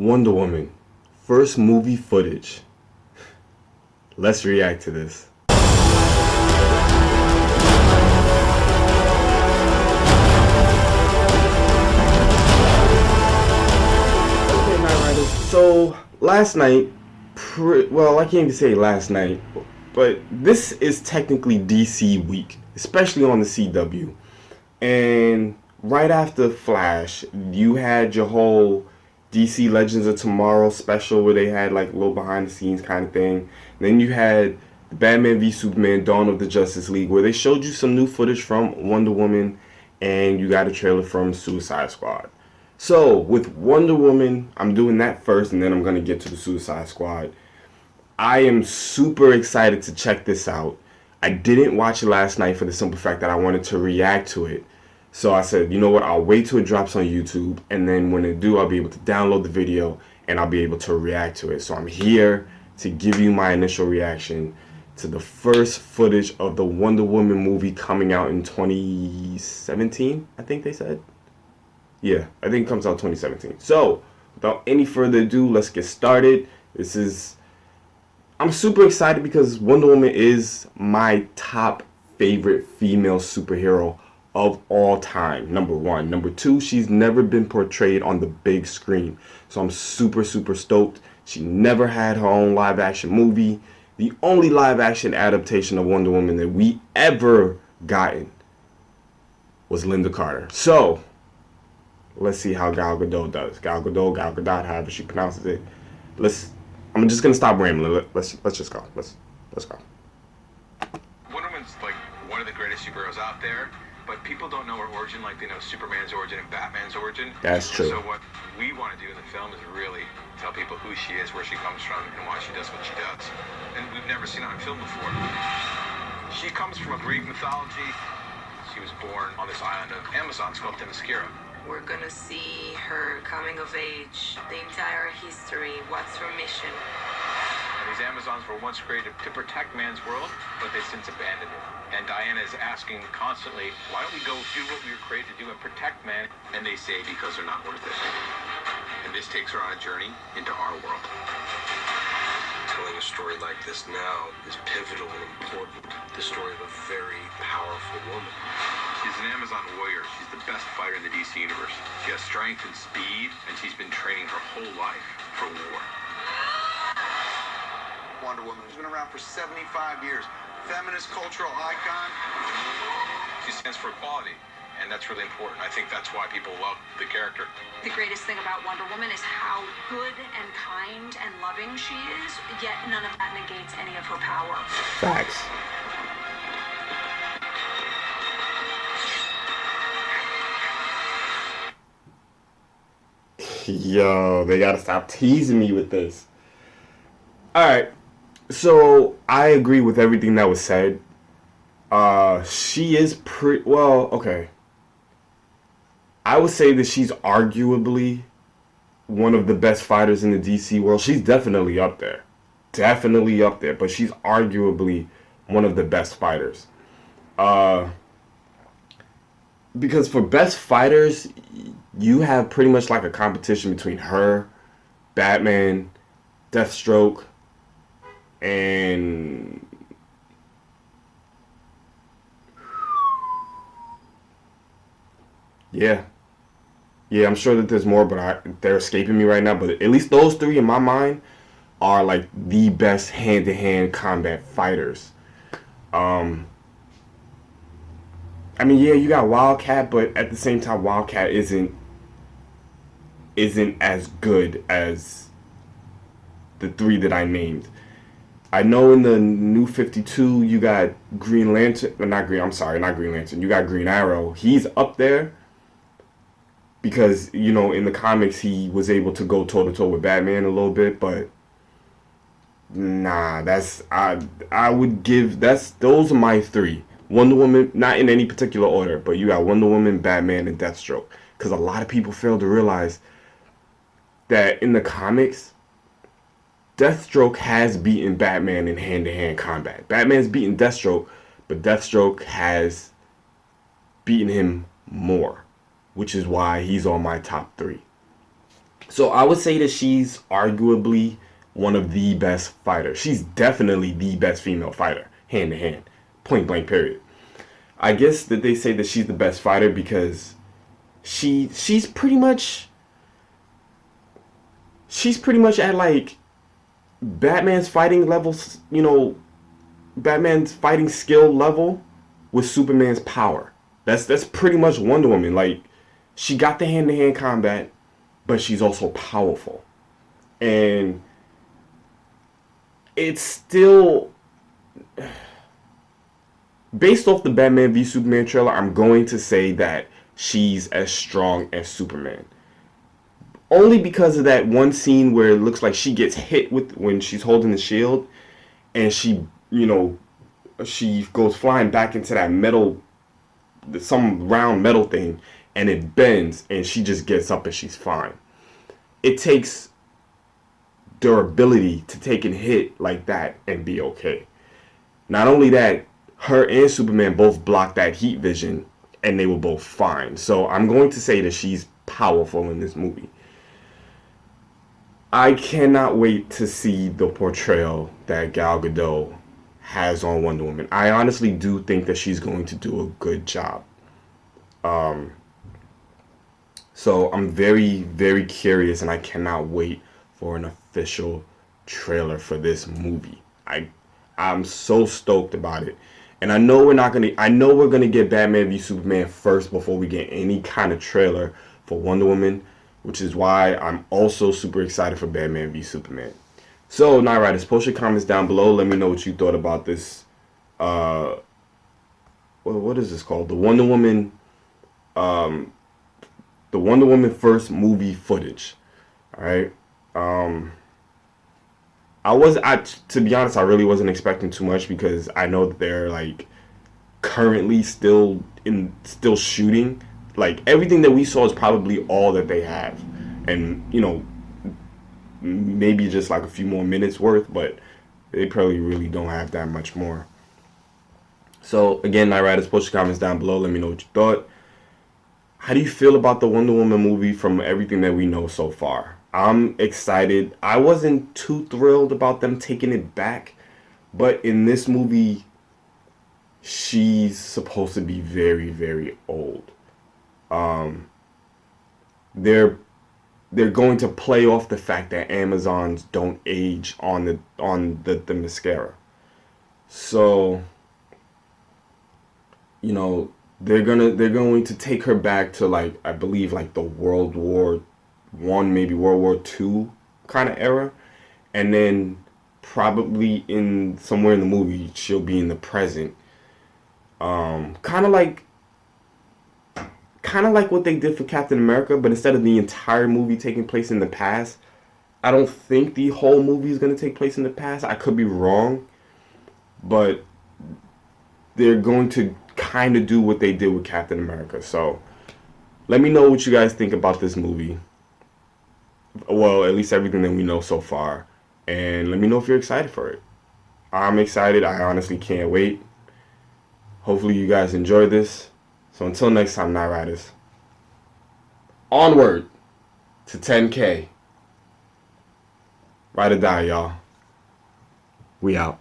Wonder Woman. First movie footage. Let's react to this. Okay, Night Riders. So, last night, well, I can't even say last night, but this is technically DC week, especially on the CW. And right after Flash, you had your whole DC Legends of Tomorrow special where they had like a little behind the scenes kind of thing. And then you had Batman v Superman: Dawn of the Justice League where they showed you some new footage from Wonder Woman, and you got a trailer from Suicide Squad. So with Wonder Woman, I'm doing that first, and then I'm gonna get to the Suicide Squad. I am super excited to check this out. I didn't watch it last night for the simple fact that I wanted to react to it. So I said, you know what, I'll wait till it drops on YouTube, and then when it do, I'll be able to download the video and I'll be able to react to it. So I'm here to give you my initial reaction to the first footage of the Wonder Woman movie coming out in 2017, I think they said. Yeah, I think it comes out 2017. So without any further ado, let's get started. I'm super excited because Wonder Woman is my top favorite female superhero of all time, number one. Number two, she's never been portrayed on the big screen. So I'm super stoked. She never had her own live action movie. The only live action adaptation of Wonder Woman that we ever gotten was Linda Carter. So let's see how Gal Gadot does. Gal Gadot, however she pronounces it. I'm just gonna stop rambling. Let's just go. Let's go. Wonder Woman's like one of the greatest superheroes out there, but people don't know her origin like they know Superman's origin and Batman's origin. That's true. So what we want to do in the film is really tell people who she is, where she comes from, and why she does what she does. And we've never seen it on film before. She comes from a Greek mythology. She was born on this island of Amazons called Themyscira. We're gonna see her coming of age, the entire history, what's her mission. And these Amazons were once created to protect man's world, but they've since abandoned it. And Diana is asking constantly, why don't we go do what we were created to do and protect man? And they say because they're not worth it. And this takes her on a journey into our world. Telling a story like this now is pivotal and important. The story of a very powerful woman. She's an Amazon warrior. She's the best fighter in the DC universe. She has strength and speed, and she's been training her whole life for war. Wonder Woman has been around for 75 years. Feminist cultural icon. She stands for equality, and that's really important. I think that's why people love the character. The greatest thing about Wonder Woman is how good and kind and loving she is, yet none of that negates any of her power. Facts. Yo, they gotta stop teasing me with this. Alright, so I agree with everything that was said. She is okay. I would say that she's arguably one of the best fighters in the DC world. She's definitely up there. Definitely up there, but she's arguably one of the best fighters. Because for best fighters, you have pretty much like a competition between her, Batman, Deathstroke, and yeah, I'm sure that there's more, but they're escaping me right now. But at least those three in my mind are like the best hand-to-hand combat fighters. I mean, yeah, you got Wildcat, but at the same time, Wildcat isn't as good as the three that I named. I know in the New 52, you got Green Lantern, not Green Lantern. You got Green Arrow. He's up there because, you know, in the comics, he was able to go toe-to-toe with Batman a little bit, but nah, those are my three. Wonder Woman, not in any particular order, but you got Wonder Woman, Batman, and Deathstroke. Because a lot of people fail to realize that in the comics, Deathstroke has beaten Batman in hand-to-hand combat. Batman's beaten Deathstroke, but Deathstroke has beaten him more, which is why he's on my top three. So So I would say that she's arguably one of the best fighters. She's definitely the best female fighter, hand to hand, point blank period. I guess that they say that she's the best fighter because she's pretty much at like Batman's fighting levels, you know, Batman's fighting skill level with Superman's power. That's pretty much Wonder Woman. Like, she got the hand-to-hand combat, but she's also powerful. And it's still, based off the Batman v Superman trailer, I'm going to say that she's as strong as Superman. Only because of that one scene where it looks like she gets hit with when she's holding the shield, and she, you know, she goes flying back into that metal, some round metal thing, and it bends, and she just gets up and she's fine. It takes durability to take a hit like that and be okay. Not only that, her and Superman both blocked that heat vision, and they were both fine. So I'm going to say that she's powerful in this movie. I cannot wait to see the portrayal that Gal Gadot has on Wonder Woman. I honestly do think that she's going to do a good job. So I'm very, very curious, and I cannot wait for an official trailer for this movie. I'm so stoked about it. And I know we're gonna get Batman v Superman first before we get any kind of trailer for Wonder Woman, which is why I'm also super excited for Batman v Superman. So, Night Riders, post your comments down below. Let me know what you thought about this. What is this called? The Wonder Woman first movie footage. All right. To be honest, I really wasn't expecting too much because I know that they're like currently still shooting. Like, everything that we saw is probably all that they have, and you know, maybe just like a few more minutes worth, but they probably really don't have that much more. So again, Night Riders, post your comments down below. Let me know what you thought. How do you feel about the Wonder Woman movie from everything that we know so far? I'm excited. I wasn't too thrilled about them taking it back, but in this movie, she's supposed to be very, very old. They're going to play off the fact that Amazons don't age on the mascara. So, you know, they're going to take her back to, like, I believe, like the World War I, maybe World War II kind of era, and then probably in somewhere in the movie she'll be in the present. Kind of like what they did for Captain America, but instead of the entire movie taking place in the past, I don't think the whole movie is going to take place in the past. I could be wrong, but they're going to kind of do what they did with Captain America. So let me know what you guys think about this movie. Well, at least everything that we know so far. And let me know if you're excited for it. I'm excited. I honestly can't wait. Hopefully you guys enjoy this. So until next time, Night Riders. Onward to 10K. Ride or die, y'all. We out.